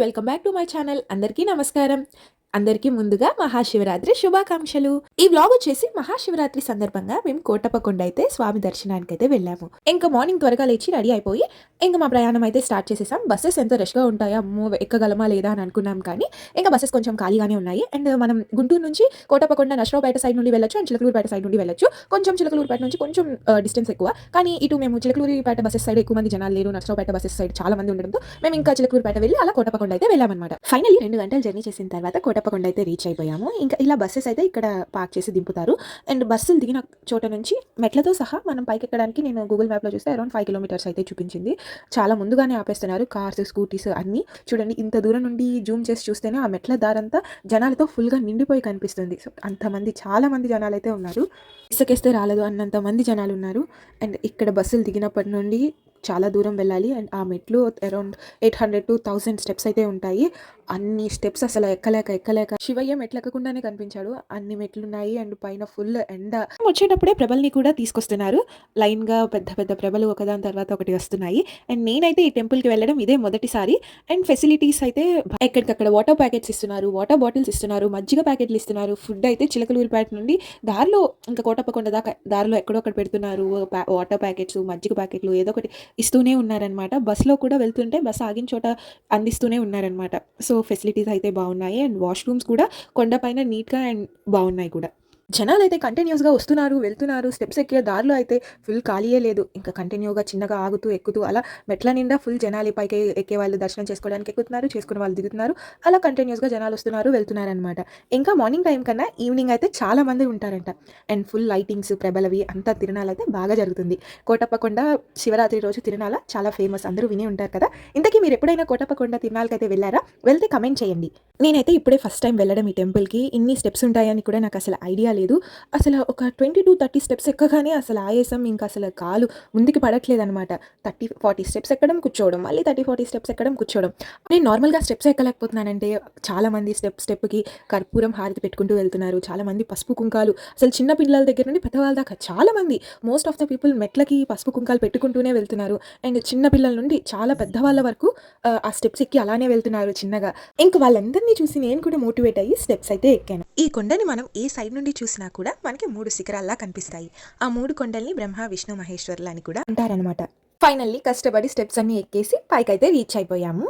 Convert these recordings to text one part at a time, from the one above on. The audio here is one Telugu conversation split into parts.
Welcome back to my channel. అందరికీ నమస్కారం. అందరికీ ముందుగా మహాశివరాత్రి శుభాకాంక్షలు. ఈ వ్లాగ్ వచ్చేసి మహాశివరాత్రి సందర్భంగా మేము కోటప్పకొండ అయితే స్వామి దర్శనానికి అయితే వెళ్ళాము. ఇంకా మార్నింగ్ త్వరగా లేచి రెడీ అయిపోయి ఇంకా మా ప్రయాణం అయితే స్టార్ట్ చేసేసాం. బస్సెస్ ఎంత రష్గా ఉంటాయో అమ్మో ఎక్కగలమా లేదా అని అనుకున్నాం, కానీ ఇంకా బస్సెస్ కొంచెం ఖాళీగానే ఉన్నాయి. అండ్ మనం గుంటూరు నుంచి కోటప్పకొండ నర్సరావుపేట సైడ్ నుండి వెళ్ళొచ్చు అండ్ చిలకలూరుపేట సైడ్ నుండి వెళ్ళొచ్చు. కొంచెం చిలకలూరుపేట నుంచి కొంచెం డిస్టెన్స్ ఎక్కువ, కానీ ఇటు మేము చిలకలూరుపేట బస్సెస్ సైడ్ ఎక్కువ మంది జనాలు లేరు, నర్సరావుపేట బస్సెస్ సైడ్ చాలా మంది ఉండడంతో మేము ఇంకా చిలకలూరుపేట వెళ్ళి అలా కోటప్పకొండ అయితే వెళ్ళామన్నమాట. ఫైనల్లీ 2 గంటలు జర్నీ చేసిన తర్వాత కోటప్పకొండ అయితే రీచ్ అయిపోయాము. ఇంకా ఇలా బస్సెస్ అయితే ఇక్కడ పార్క్ చేసి దింపుతారు. అండ్ బస్సులు దిగిన చోట నుంచి మెట్లతో సహా మనం పైకి ఎక్కడానికి నేను గూగుల్ మ్యాప్లో చూస్తే అరౌండ్ 5 కిలోమీటర్స్ అయితే చూపించింది. చాలా ముందుగానే ఆపేస్తున్నారు కార్స్, స్కూటీస్ అన్నీ. చూడండి, ఇంత దూరం నుండి జూమ్ చేసి చూస్తేనే ఆ మెట్ల దారంతా జనాలతో ఫుల్గా నిండిపోయి కనిపిస్తుంది. సో అంతమంది, చాలా మంది జనాలు అయితే ఉన్నారు. ఇసుకేస్తే రాలేదు అన్నంత మంది జనాలు ఉన్నారు. అండ్ ఇక్కడ బస్సులు దిగినప్పటి నుండి చాలా దూరం వెళ్ళాలి. అండ్ ఆ మెట్లు అరౌండ్ 800 to 1000 స్టెప్స్ అయితే ఉంటాయి. అన్ని స్టెప్స్ అసలు ఎక్కలేక శివయ్య మెట్లు ఎక్కకుండానే కనిపించాడు. అన్ని మెట్లు ఉన్నాయి అండ్ పైన ఫుల్ ఎండ. వచ్చేటప్పుడే ప్రభల్ని కూడా తీసుకొస్తున్నారు. లైన్గా పెద్ద పెద్ద ప్రభలు ఒకదాని తర్వాత ఒకటి వస్తున్నాయి. అండ్ నేనైతే ఈ టెంపుల్కి వెళ్ళడం ఇదే మొదటిసారి. అండ్ ఫెసిలిటీస్ అయితే ఎక్కడికక్కడ వాటర్ ప్యాకెట్స్ ఇస్తున్నారు, వాటర్ బాటిల్స్ ఇస్తున్నారు, మజ్జిగ ప్యాకెట్లు ఇస్తున్నారు. ఫుడ్ అయితే చిలకలూరుపేట నుండి దారిలో ఇంకా కోటప్పకొండ దాకా దారిలో ఎక్కడో ఒకటి పెడుతున్నారు. వాటర్ ప్యాకెట్స్, మజ్జిగ ప్యాకెట్లు ఏదో ఒకటి ఇస్తూనే ఉన్నారనమాట. బస్సులో కూడా వెళ్తుంటే బస్సు ఆగిన చోట అందిస్తూనే ఉన్నారనమాట. సో ఫెసిలిటీస్ అయితే బాగున్నాయి. అండ్ వాష్రూమ్స్ కూడా కొండపైన నీట్గా అండ్ బాగున్నాయి కూడా. జనాలు అయితే కంటిన్యూస్గా వస్తున్నారు, వెళ్తున్నారు. స్టెప్స్ ఎక్కే దారిలో అయితే ఫుల్ ఖాళీయే లేదు. ఇంకా కంటిన్యూగా చిన్నగా ఆగుతూ ఎక్కుతూ అలా మెట్ల నిండా ఫుల్ జనాలు. పైకి ఎక్కే వాళ్ళు దర్శనం చేసుకోవడానికి ఎక్కుతున్నారు, చేసుకునే వాళ్ళు దిగుతున్నారు. అలా కంటిన్యూస్గా జనాలు వస్తున్నారు, వెళ్తున్నారు అనమాట. ఇంకా మార్నింగ్ టైం కన్నా ఈవినింగ్ అయితే చాలా మంది ఉంటారంట. అండ్ ఫుల్ లైటింగ్స్, ప్రభలవి అంతా తిరునాళ్ళు అయితే బాగా జరుగుతుంది. కోటప్పకొండ శివరాత్రి రోజు తిరునాళ్ళ చాలా ఫేమస్, అందరూ విని ఉంటారు కదా. ఇంతకీ మీరు ఎప్పుడైనా కోటప్పకొండ తిరునాళ్ళకి అయితే వెళ్ళారా? వెళ్తే కమెంట్ చేయండి. నేనైతే ఇప్పుడే ఫస్ట్ టైం వెళ్ళడం ఈ టెంపుల్కి. ఇన్ని స్టెప్స్ ఉంటాయని కూడా నాకు అసలు ఐడియా లేదు. అసలు ఒక 20 to 30 స్టెప్స్ ఎక్కగానే అసలు ఆయాసం, ఇంకా అసలు కాలు ముందుకు పడట్లేదు అనమాట. 30-40 స్టెప్స్ ఎక్కడం, కూర్చోవడం, మళ్ళీ 30-40 స్టెప్స్ ఎక్కడం, కూర్చోవడం. నేను నార్మల్గా స్టెప్స్ ఎక్కలేకపోతున్నానంటే చాలా మంది స్టెప్కి కర్పూరం హారతి పెట్టుకుంటూ వెళ్తున్నారు. చాలా మంది పసుపు కుంకాలు, అసలు చిన్న పిల్లల దగ్గర నుండి పెద్దవాళ్ళ దాకా చాలా మంది, మోస్ట్ ఆఫ్ ద పీపుల్ మెట్లకి పసుపు కుంకాలు పెట్టుకుంటూనే వెళ్తున్నారు. అండ్ చిన్న పిల్లల నుండి చాలా పెద్దవాళ్ళ వరకు ఆ స్టెప్స్ ఎక్కి అలానే వెళ్తున్నారు చిన్నగా. ఇంకా వాళ్ళందరినీ చూసి నేను కూడా మోటివేట్ అయ్యి స్టెప్స్ అయితే ఎక్కాను. ఈ కొండని మనం ఏ సైడ్ నుండి చూసినా కూడా మనకి 3 శిఖరాల్లా కనిపిస్తాయి. ఆ 3 కొండల్ని బ్రహ్మ, విష్ణు, మహేశ్వరులు అని కూడా అంటారనమాట. ఫైనల్లీ కష్టపడి స్టెప్స్ అన్ని ఎక్కేసి పైకైతే రీచ్ అయిపోయాము.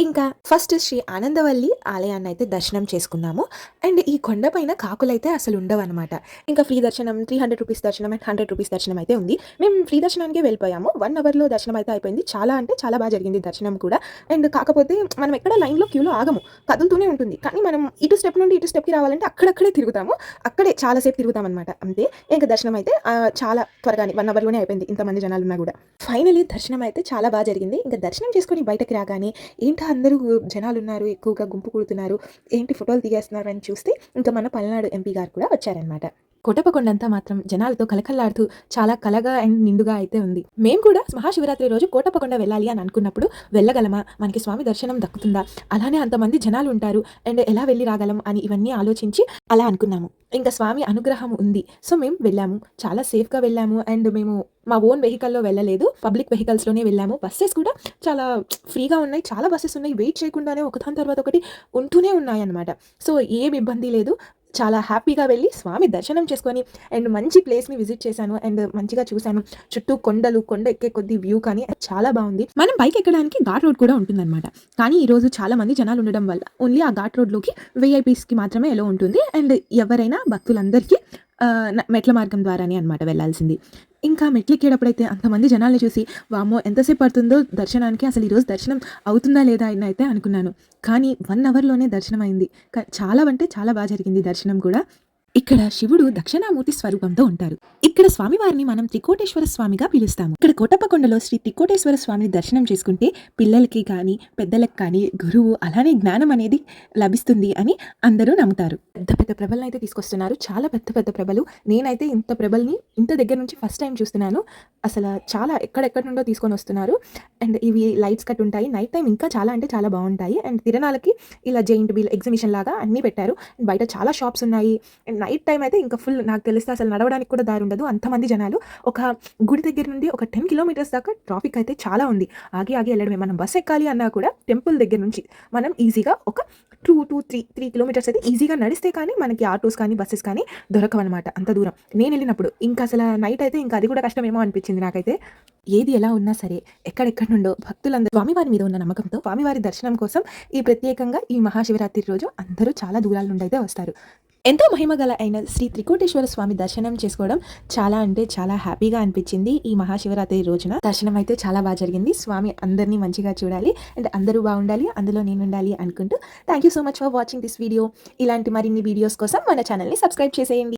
ఇంకా ఫస్ట్ శ్రీ ఆనందవల్లి ఆలయాన్ని అయితే దర్శనం చేసుకున్నాము. అండ్ ఈ కొండపైన కాకులైతే అసలు ఉండవు అనమాట. ఇంకా ఫ్రీ దర్శనం, 300 రూపీస్ దర్శనం అండ్ 100 రూపీస్ దర్శనం అయితే ఉంది. మేము ఫ్రీ దర్శనానికి వెళ్ళిపోయాము. 1 అవర్లో దర్శనం అయితే అయిపోయింది. చాలా అంటే చాలా బాగా జరిగింది దర్శనం కూడా. అండ్ కాకపోతే మనం ఎక్కడ లైన్లో క్యూలో ఆగము, కదులుతూనే ఉంటుంది. కానీ మనం ఇటు స్టెప్ నుండి ఇటు స్టెప్కి రావాలంటే అక్కడక్కడే తిరుగుతాము, అక్కడే చాలాసేపు తిరుగుతాం అనమాట. అంతే. ఇంకా దర్శనం అయితే చాలా త్వరగానే 1 అవర్లోనే అయిపోయింది, ఇంతమంది జనాలు ఉన్నా కూడా. ఫైనలీ దర్శనం అయితే చాలా బాగా జరిగింది. ఇంకా దర్శనం చేసుకొని బయటకు రాగానే ఏంటి అందరూ జనాలు ఉన్నారు, ఎక్కువగా గుంపు కూడుతున్నారు, ఏంటి ఫోటోలు తీయేస్తున్నారు అని చూస్తే ఇంకా మన పల్నాడు ఎంపీ గారు కూడా వచ్చారనమాట. కోటప్పకొండంతా మాత్రం జనాలతో కలకల్లాడుతూ చాలా కలగా అండ్ నిండుగా అయితే ఉంది. మేము కూడా మహాశివరాత్రి రోజు కోటప్పకొండ వెళ్ళాలి అని అనుకున్నప్పుడు వెళ్ళగలమా, మనకి స్వామి దర్శనం దక్కుతుందా, అలానే అంతమంది జనాలు ఉంటారు అండ్ ఎలా వెళ్ళి రాగలం అని ఇవన్నీ ఆలోచించి అలా అనుకున్నాము. ఇంకా స్వామి అనుగ్రహం ఉంది, సో మేము వెళ్ళాము. చాలా సేఫ్గా వెళ్ళాము. అండ్ మేము మా ఓన్ వెహికల్లో వెళ్ళలేదు, పబ్లిక్ వెహికల్స్లోనే వెళ్ళాము. బస్సెస్ కూడా చాలా ఫ్రీగా ఉన్నాయి, చాలా బస్సెస్ ఉన్నాయి. వెయిట్ చేయకుండానే ఒకదాని తర్వాత ఒకటి ఉంటూనే ఉన్నాయి అన్నమాట. సో ఏమి ఇబ్బంది లేదు. చాలా హ్యాపీగా వెళ్ళి స్వామి దర్శనం చేసుకొని అండ్ మంచి ప్లేస్ని విజిట్ చేశాను అండ్ మంచిగా చూశాను. చుట్టూ కొండలు, కొండ ఎక్కే కొద్ది వ్యూ కానీ చాలా బాగుంది. మనం బైక్ ఎక్కడానికి ఘాట్ రోడ్ కూడా ఉంటుందన్నమాట. కానీ ఈరోజు చాలా మంది జనాలు ఉండడం వల్ల ఓన్లీ ఆ ఘాట్ రోడ్లోకి VIPస్కి మాత్రమే ఎలా ఉంటుంది. అండ్ ఎవరైనా భక్తులందరికీ మెట్ల మార్గం ద్వారానే అనమాట వెళ్ళాల్సింది. ఇంకా మెట్లు ఎక్కేటప్పుడైతే అంతమంది జనాల్ని చూసి వామ్మో ఎంతసేపు పడుతుందో దర్శనానికి, అసలు ఈరోజు దర్శనం అవుతుందా లేదా అని అయితే అనుకున్నాను. కానీ 1 అవర్లోనే దర్శనం అయింది. చాలా అంటే చాలా బాగా జరిగింది దర్శనం కూడా. ఇక్కడ శివుడు దక్షిణామూర్తి స్వరూపంతో ఉంటారు. ఇక్కడ స్వామివారిని మనం త్రికోటేశ్వర స్వామిగా పిలుస్తాము. ఇక్కడ కోటప్పకొండలో శ్రీ త్రికోటేశ్వర స్వామిని దర్శనం చేసుకుంటే పిల్లలకి కానీ పెద్దలకు కానీ గురువు అలానే జ్ఞానం అనేది లభిస్తుంది అని అందరూ నమ్ముతారు. పెద్ద పెద్ద ప్రభలను అయితే తీసుకొస్తున్నారు, చాలా పెద్ద పెద్ద ప్రభలు. నేనైతే ఇంత ప్రభల్ని ఇంత దగ్గర నుంచి ఫస్ట్ టైం చూస్తున్నాను. అసలు చాలా ఎక్కడెక్కడి నుండో తీసుకొని వస్తున్నారు. అండ్ ఇవి లైట్స్ కట్ ఉంటాయి. నైట్ టైం ఇంకా చాలా అంటే చాలా బాగుంటాయి. అండ్ తిరణాలకి ఇలా జెయింట్ వీల్ ఎగ్జిబిషన్ లాగా అన్నీ పెట్టారు. అండ్ బయట చాలా షాప్స్ ఉన్నాయి. అండ్ నైట్ టైం అయితే ఇంకా ఫుల్, నాకు తెలిస్తే అసలు నడవడానికి కూడా దారి ఉండదు, అంతమంది జనాలు. ఒక గుడి దగ్గర నుండి ఒక 10 కిలోమీటర్స్ దాకా ట్రాఫిక్ అయితే చాలా ఉంది. ఆగి ఆగి వెళ్ళడమే. మనం బస్ ఎక్కాలి అన్నా కూడా టెంపుల్ దగ్గర నుంచి మనం ఈజీగా ఒక 3 కిలోమీటర్స్ అయితే ఈజీగా నడిస్తే కానీ మనకి ఆటోస్ కానీ బస్సెస్ కానీ దొరకవన్నమాట, అంత దూరం. నేను వెళ్ళినప్పుడు ఇంకా అసలు నైట్ అయితే ఇంకా అది కూడా కష్టమేమో అనిపించింది నాకైతే. ఏది ఎలా ఉన్నా సరే ఎక్కడెక్కడి నుండో భక్తులందరూ స్వామివారి మీద ఉన్న నమ్మకంతో స్వామివారి దర్శనం కోసం ఈ ప్రత్యేకంగా ఈ మహాశివరాత్రి రోజు అందరూ చాలా దూరాల నుండి అయితే వస్తారు. ఎంతో మహిమగల అయిన శ్రీ త్రికోటేశ్వర స్వామి దర్శనం చేసుకోవడం చాలా అంటే చాలా హ్యాపీగా అనిపించింది. ఈ మహాశివరాత్రి రోజున దర్శనం అయితే చాలా బాగా జరిగింది. స్వామి అందరినీ మంచిగా చూడాలి అండ్ అందరూ బాగుండాలి, అందులో నేను ఉండాలి అనుకుంటూ thank you so much for watching this video. ఇలాంటి మరిన్ని వీడియోస్ కోసం మన ఛానల్ని సబ్స్క్రైబ్ చేసేయండి.